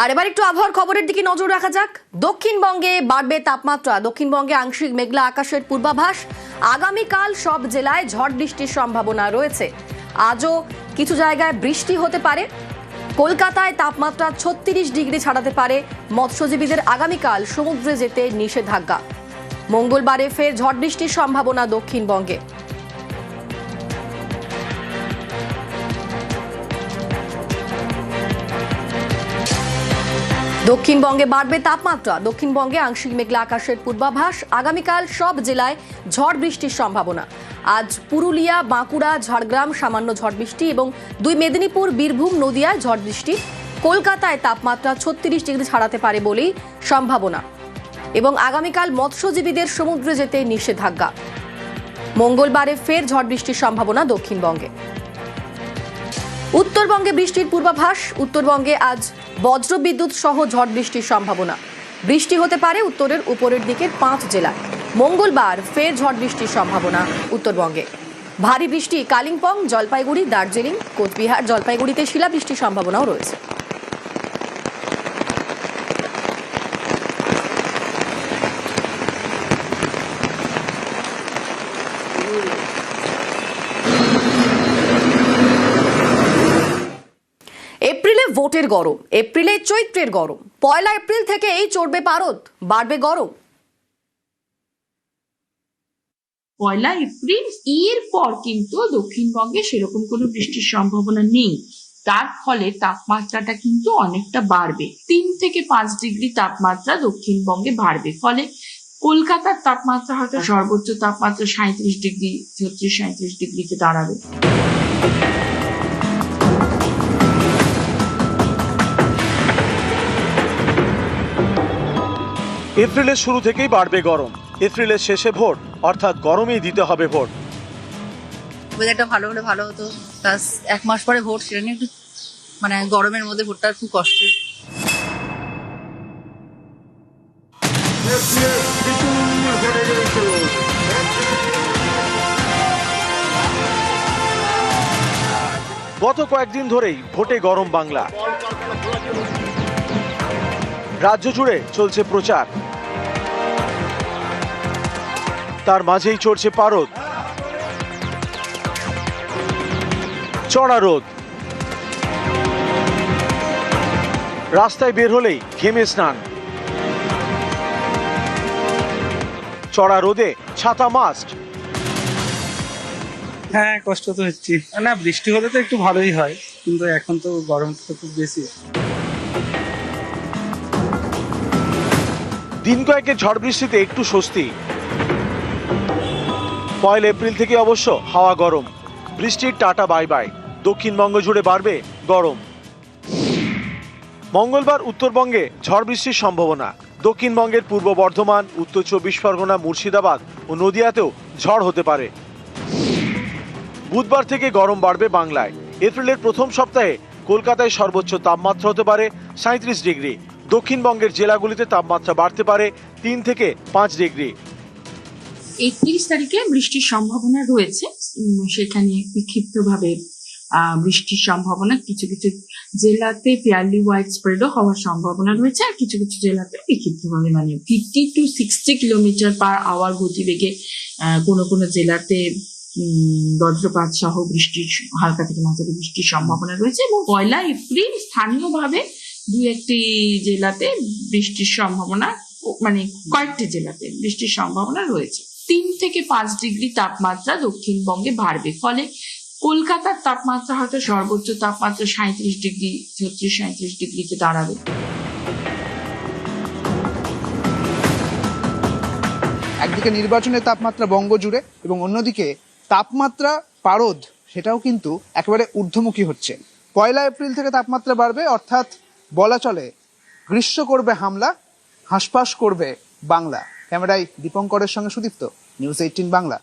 আর এবার একটু আবহাওয়ার খবরের দিকে নজর রাখা যাক। দক্ষিণবঙ্গে বাড়বে তাপমাত্রা। দক্ষিণবঙ্গে আংশিক মেঘলা আকাশের পূর্বাভাস। আগামীকাল সব জেলায় ঝড় বৃষ্টির সম্ভাবনা রয়েছে। আজও কিছু জায়গায় বৃষ্টি হতে পারে। কলকাতায় তাপমাত্রা 36 ডিগ্রি ছাড়াতে পারে। মৎস্যজীবীদের আগামীকাল সমুদ্রে যেতে নিষেধাজ্ঞা। মঙ্গলবারে ফের ঝড় বৃষ্টির সম্ভাবনা দক্ষিণবঙ্গে। দক্ষিণবঙ্গে বাড়বে তাপমাত্রা। দক্ষিণবঙ্গে আংশিক মেঘলা আকাশের পূর্বাভাস। আগামীকাল সব জেলায় ঝড় বৃষ্টির সম্ভাবনা। আজ পুরুলিয়া, বাঁকুড়া, ঝাড়গ্রাম সামান্য ঝড় বৃষ্টি এবং 2 মেদিনীপুর, বীরভূম, নদিয়ায় ঝড় বৃষ্টি। কলকাতায় তাপমাত্রা 36 ডিগ্রি ছাড়াতে পারে বলেই সম্ভাবনা এবং আগামীকাল মৎস্যজীবীদের সমুদ্রে যেতে নিষেধাজ্ঞা। মঙ্গলবারে ফের ঝড় বৃষ্টির সম্ভাবনা দক্ষিণবঙ্গে। উত্তরবঙ্গে বৃষ্টির পূর্বাভাস। উত্তরবঙ্গে আজ বজ্রবিদ্যুৎ সহ ঝড় বৃষ্টির সম্ভাবনা। বৃষ্টি হতে পারে উত্তরের উপরের দিকের 5 জেলায়। মঙ্গলবার ফের ঝড় বৃষ্টির সম্ভাবনা উত্তরবঙ্গে। ভারী বৃষ্টি কালিম্পং, জলপাইগুড়ি, দার্জিলিং, কোচবিহার, জলপাইগুড়িতে শিলাবৃষ্টির সম্ভাবনাও রয়েছে। এপ্রিলে ভোটের গরম, এপ্রিলে চৈত্রের গরম। 1 এপ্রিল থেকেই চড়বে পারদ, বাড়বে গরম। 1 এপ্রিল এর পর কিন্তু দক্ষিণবঙ্গে সেরকম কোনো বৃষ্টির সম্ভাবনা নেই। তার ফলে তাপমাত্রাটা কিন্তু অনেকটা বাড়বে। 3 থেকে 5 ডিগ্রি তাপমাত্রা দক্ষিণবঙ্গে বাড়বে। ফলে কলকাতার তাপমাত্রা হয়তো সর্বোচ্চ তাপমাত্রা 37 ডিগ্রি, 36-37 ডিগ্রিতে দাঁড়াবে। এপ্রিলের শুরু থেকেই বাড়বে গরম। এপ্রিলের শেষে ভোট, অর্থাৎ গরমেই দিতে হবে ভোট। ওয়েদারটা ভালো হলে ভালো হতো। প্লাস 1 মাস পরে ভোট, সেটা নিয়ে একটু গরমের মধ্যে ভোটটা খুব কষ্টের। গত কয়েকদিন ধরেই ভোটে গরম বাংলা। রাজ্য জুড়ে চলছে প্রচার, তার মাঝেই চড়ছে পারদ। চড়া রোদ, রাস্তায় বের হলেই ঘেমে স্নান। চড়া রোদে ছাতা মাস্ট। হ্যাঁ, কষ্ট তো হচ্ছে না। বৃষ্টি হলে তো একটু ভালোই হয়, কিন্তু এখন তো গরমটা তো খুব বেশি। দিন কয়েকের ঝড় বৃষ্টিতে একটু স্বস্তি। 1 এপ্রিল থেকে অবশ্য হাওয়া গরম। বৃষ্টির টাটা বাই বাই। দক্ষিণবঙ্গ জুড়ে বাড়বে গরম। মঙ্গলবার উত্তরবঙ্গে ঝড় বৃষ্টির সম্ভাবনা। দক্ষিণবঙ্গের পূর্ব বর্ধমান, উত্তর 24 পরগনা, মুর্শিদাবাদ ও নদিয়াতেও ঝড় হতে পারে। বুধবার থেকে গরম বাড়বে বাংলায়। এপ্রিলের প্রথম সপ্তাহে কলকাতায় সর্বোচ্চ তাপমাত্রা হতে পারে 37 ডিগ্রি। দক্ষিণবঙ্গের জেলাগুলিতে তাপমাত্রা বাড়তে পারে 3 থেকে 5 ডিগ্রি। 31 তারিখে বৃষ্টির সম্ভাবনা রয়েছে। সেখানে বিক্ষিপ্তভাবে বৃষ্টির সম্ভাবনা। কিছু কিছু জেলাতে ফেয়ারলি ওয়াইড স্প্রেডও হওয়ার সম্ভাবনা রয়েছে, আর কিছু কিছু জেলাতে বিক্ষিপ্তভাবে 50 to 60 কিলোমিটার/আওয়ার গতিবেগে কোনো কোনো জেলাতে বজ্রপাত সহ বৃষ্টির, হালকা থেকে মাঝারি বৃষ্টির সম্ভাবনা রয়েছে। এবং 1 এপ্রিল স্থানীয়ভাবে 2-1টি জেলাতে বৃষ্টির সম্ভাবনা, কয়েকটি জেলাতে বৃষ্টির সম্ভাবনা রয়েছে। 3 থেকে 5 ডিগ্রি তাপমাত্রা দক্ষিণবঙ্গে বাড়বে। ফলে কলকাতার তাপমাত্রা হয়তো সর্বোচ্চ তাপমাত্রা 37 ডিগ্রি, 36-37 ডিগ্রিতে দাঁড়াবে। একদিকে নির্বাচনের তাপমাত্রা বঙ্গ জুড়ে এবং অন্যদিকে তাপমাত্রা পারদ, সেটাও কিন্তু একেবারে ঊর্ধ্বমুখী হচ্ছে। 1 এপ্রিল থেকে তাপমাত্রা বাড়বে, অর্থাৎ বলা চলে গ্রীষ্ম করবে হামলা, হাঁসফাঁস করবে বাংলা। ক্যামেরায় দীপঙ্করের সঙ্গে সুদীপ্ত, নিউজ 18 বাংলা।